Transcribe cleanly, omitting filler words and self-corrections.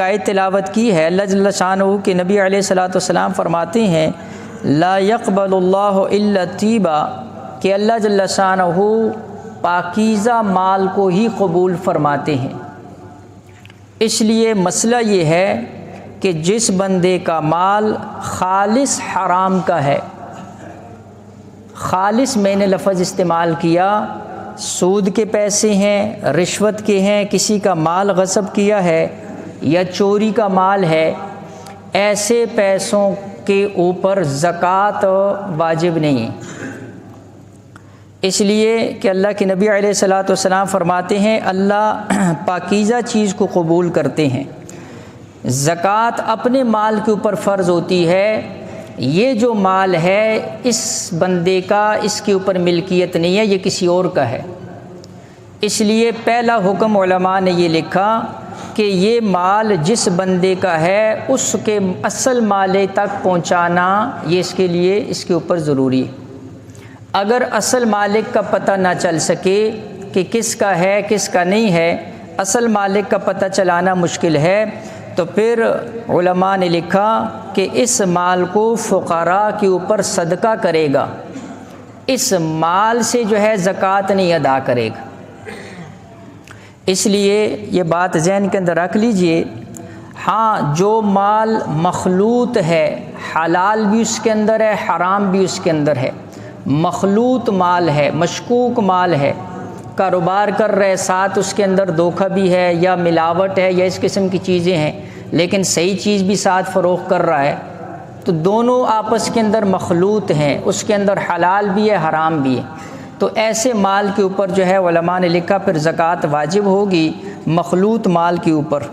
آیت تلاوت کی ہے اللہ جل شانہ کہ نبی علیہ الصلوۃ والسلام فرماتے ہیں لا يقبل اللہ الا طیبا، کہ اللہ جل شانہ پاکیزہ مال کو ہی قبول فرماتے ہیں۔ اس لیے مسئلہ یہ ہے کہ جس بندے کا مال خالص حرام کا ہے، خالص میں نے لفظ استعمال کیا، سود کے پیسے ہیں، رشوت کے ہیں، کسی کا مال غصب کیا ہے یا چوری کا مال ہے، ایسے پیسوں کے اوپر زکوٰۃ واجب نہیں ہے۔ اس لیے کہ اللہ کے نبی علیہ الصلوۃ والسلام فرماتے ہیں اللہ پاکیزہ چیز کو قبول کرتے ہیں۔ زکوٰۃ اپنے مال کے اوپر فرض ہوتی ہے، یہ جو مال ہے اس بندے کا، اس کے اوپر ملکیت نہیں ہے، یہ کسی اور کا ہے۔ اس لیے پہلا حکم علماء نے یہ لکھا کہ یہ مال جس بندے کا ہے اس کے اصل مالے تک پہنچانا یہ اس کے اوپر ضروری ہے۔ اگر اصل مالک کا پتہ نہ چل سکے کہ کس کا ہے کس کا نہیں ہے، اصل مالک کا پتہ چلانا مشکل ہے، تو پھر علماء نے لکھا کہ اس مال کو فقراء کے اوپر صدقہ کرے گا، اس مال سے جو ہے زکوٰۃ نہیں ادا کرے گا۔ اس لیے یہ بات ذہن کے اندر رکھ لیجئے، ہاں جو مال مخلوط ہے، حلال بھی اس کے اندر ہے، حرام بھی اس کے اندر ہے، مخلوط مال ہے، مشکوک مال ہے، کاروبار کر رہے ساتھ اس کے اندر دھوکہ بھی ہے یا ملاوٹ ہے یا اس قسم کی چیزیں ہیں، لیکن صحیح چیز بھی ساتھ فروخت کر رہا ہے، تو دونوں آپس کے اندر مخلوط ہیں، اس کے اندر حلال بھی ہے حرام بھی ہے، تو ایسے مال کے اوپر جو ہے علماء نے لکھا پھر زکوٰۃ واجب ہوگی، مخلوط مال کے اوپر۔